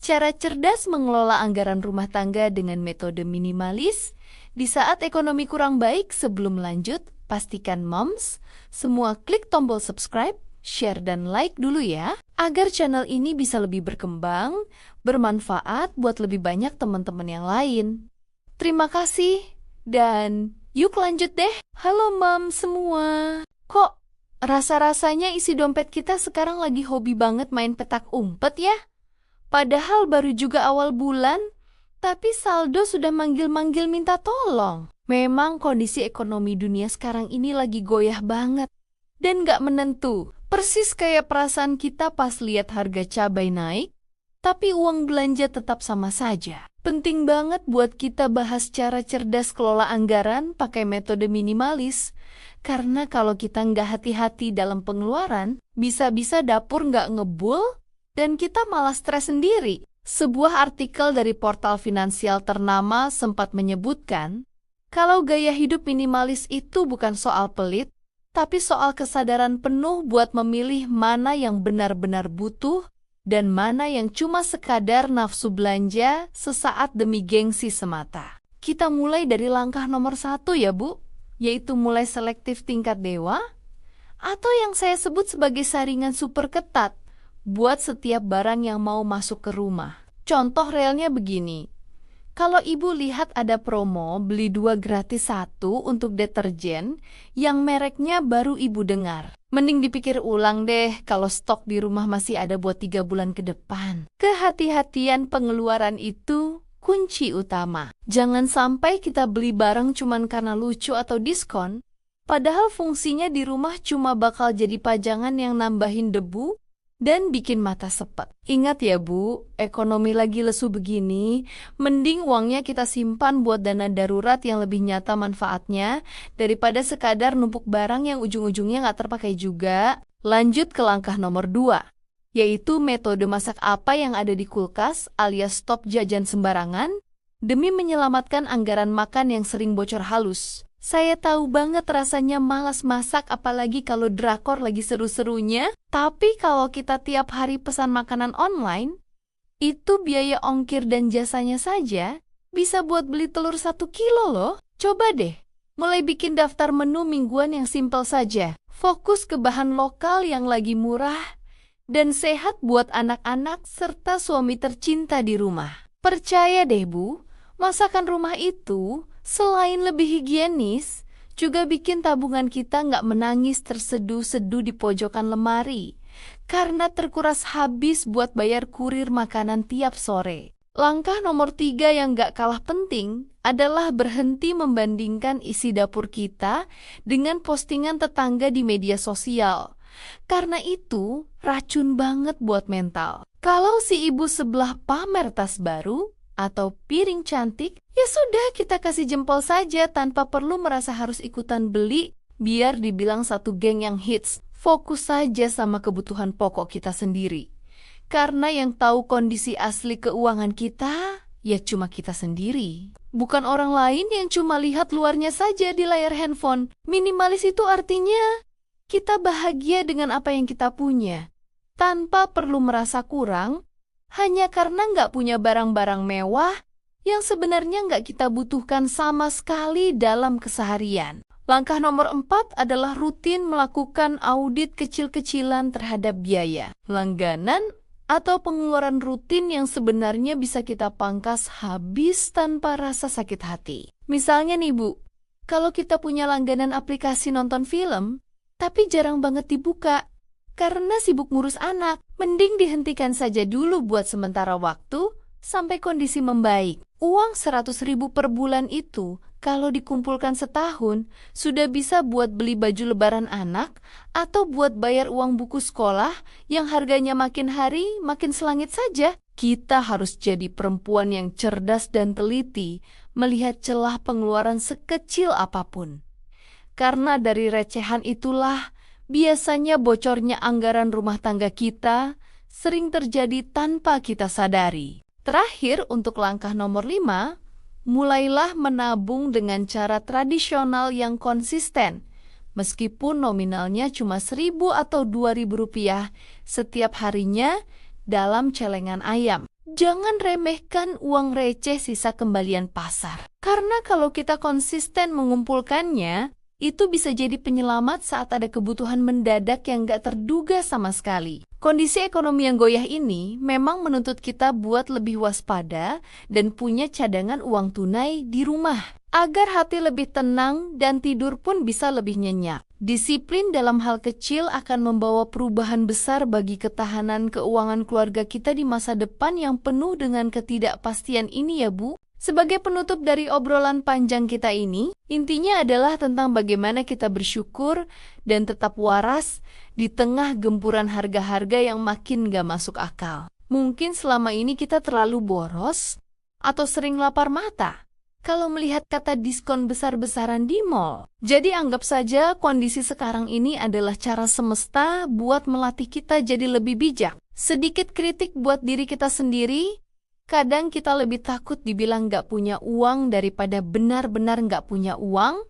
Cara cerdas mengelola anggaran rumah tangga dengan metode minimalis. Di saat ekonomi kurang baik, sebelum lanjut, pastikan moms semua klik tombol subscribe, share, dan like dulu ya, agar channel ini bisa lebih berkembang, bermanfaat buat lebih banyak teman-teman yang lain. Terima kasih, dan yuk lanjut deh. Halo mom semua. Kok rasa-rasanya isi dompet kita sekarang lagi hobi banget main petak umpet ya? Padahal baru juga awal bulan, tapi saldo sudah manggil-manggil minta tolong. Memang kondisi ekonomi dunia sekarang ini lagi goyah banget dan gak menentu. Persis kayak perasaan kita pas lihat harga cabai naik, tapi uang belanja tetap sama saja. Penting banget buat kita bahas cara cerdas kelola anggaran pakai metode minimalis. Karena kalau kita nggak hati-hati dalam pengeluaran, bisa-bisa dapur nggak ngebul, dan kita malah stres sendiri. Sebuah artikel dari portal finansial ternama sempat menyebutkan, kalau gaya hidup minimalis itu bukan soal pelit, tapi soal kesadaran penuh buat memilih mana yang benar-benar butuh dan mana yang cuma sekadar nafsu belanja sesaat demi gengsi semata. Kita mulai dari langkah nomor 1 ya Bu, yaitu mulai selektif tingkat dewa, atau yang saya sebut sebagai saringan super ketat, buat setiap barang yang mau masuk ke rumah. Contoh realnya begini, kalau ibu lihat ada promo beli 2 gratis 1 untuk deterjen yang mereknya baru ibu dengar, mending dipikir ulang deh kalau stok di rumah masih ada buat 3 bulan ke depan. Kehati-hatian pengeluaran itu kunci utama. Jangan sampai kita beli barang cuman karena lucu atau diskon, padahal fungsinya di rumah cuma bakal jadi pajangan yang nambahin debu dan bikin mata sepet. Ingat ya Bu, ekonomi lagi lesu begini, mending uangnya kita simpan buat dana darurat yang lebih nyata manfaatnya, daripada sekadar numpuk barang yang ujung-ujungnya nggak terpakai juga. Lanjut ke langkah nomor 2, yaitu metode masak apa yang ada di kulkas alias stop jajan sembarangan, demi menyelamatkan anggaran makan yang sering bocor halus. Saya tahu banget rasanya malas masak apalagi kalau drakor lagi seru-serunya, tapi kalau kita tiap hari pesan makanan online, itu biaya ongkir dan jasanya saja bisa buat beli telur 1 kilo loh. Coba deh, mulai bikin daftar menu mingguan yang simpel saja. Fokus ke bahan lokal yang lagi murah dan sehat buat anak-anak serta suami tercinta di rumah. Percaya deh Bu, masakan rumah itu selain lebih higienis, juga bikin tabungan kita nggak menangis terseduh-seduh di pojokan lemari, karena terkuras habis buat bayar kurir makanan tiap sore. Langkah nomor 3 yang nggak kalah penting adalah berhenti membandingkan isi dapur kita dengan postingan tetangga di media sosial. Karena itu racun banget buat mental. Kalau si ibu sebelah pamer tas baru atau piring cantik, ya sudah kita kasih jempol saja tanpa perlu merasa harus ikutan beli biar dibilang satu geng yang hits. Fokus saja sama kebutuhan pokok kita sendiri. Karena yang tahu kondisi asli keuangan kita, ya cuma kita sendiri. Bukan orang lain yang cuma lihat luarnya saja di layar handphone. Minimalis itu artinya kita bahagia dengan apa yang kita punya, tanpa perlu merasa kurang, hanya karena nggak punya barang-barang mewah yang sebenarnya nggak kita butuhkan sama sekali dalam keseharian. Langkah nomor 4 adalah rutin melakukan audit kecil-kecilan terhadap biaya, langganan, atau pengeluaran rutin yang sebenarnya bisa kita pangkas habis tanpa rasa sakit hati. Misalnya nih Bu, kalau kita punya langganan aplikasi nonton film, tapi jarang banget dibuka, karena sibuk ngurus anak, mending dihentikan saja dulu buat sementara waktu sampai kondisi membaik. Uang 100.000 per bulan itu kalau dikumpulkan setahun sudah bisa buat beli baju lebaran anak atau buat bayar uang buku sekolah yang harganya makin hari makin selangit saja. Kita harus jadi perempuan yang cerdas dan teliti melihat celah pengeluaran sekecil apapun. Karena dari recehan itulah biasanya bocornya anggaran rumah tangga kita sering terjadi tanpa kita sadari. Terakhir, untuk langkah nomor 5, mulailah menabung dengan cara tradisional yang konsisten. Meskipun nominalnya cuma 1.000 atau 2.000 rupiah setiap harinya dalam celengan ayam. Jangan remehkan uang receh sisa kembalian pasar. Karena kalau kita konsisten mengumpulkannya, itu bisa jadi penyelamat saat ada kebutuhan mendadak yang gak terduga sama sekali. Kondisi ekonomi yang goyah ini memang menuntut kita buat lebih waspada dan punya cadangan uang tunai di rumah, agar hati lebih tenang dan tidur pun bisa lebih nyenyak. Disiplin dalam hal kecil akan membawa perubahan besar bagi ketahanan keuangan keluarga kita di masa depan yang penuh dengan ketidakpastian ini ya Bu. Sebagai penutup dari obrolan panjang kita ini, intinya adalah tentang bagaimana kita bersyukur dan tetap waras di tengah gempuran harga-harga yang makin gak masuk akal. Mungkin selama ini kita terlalu boros atau sering lapar mata kalau melihat kata diskon besar-besaran di mall. Jadi anggap saja kondisi sekarang ini adalah cara semesta buat melatih kita jadi lebih bijak. Sedikit kritik buat diri kita sendiri. Kadang kita lebih takut dibilang gak punya uang daripada benar-benar gak punya uang,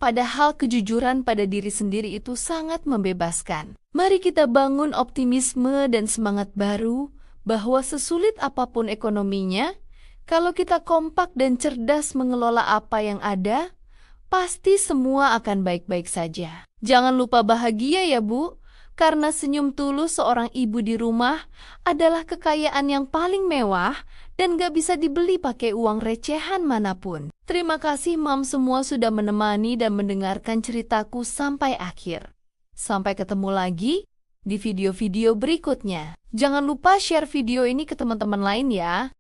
padahal kejujuran pada diri sendiri itu sangat membebaskan. Mari kita bangun optimisme dan semangat baru bahwa sesulit apapun ekonominya, kalau kita kompak dan cerdas mengelola apa yang ada, pasti semua akan baik-baik saja. Jangan lupa bahagia ya Bu, karena senyum tulus seorang ibu di rumah adalah kekayaan yang paling mewah dan gak bisa dibeli pakai uang recehan manapun. Terima kasih Mam semua sudah menemani dan mendengarkan ceritaku sampai akhir. Sampai ketemu lagi di video-video berikutnya. Jangan lupa share video ini ke teman-teman lain ya.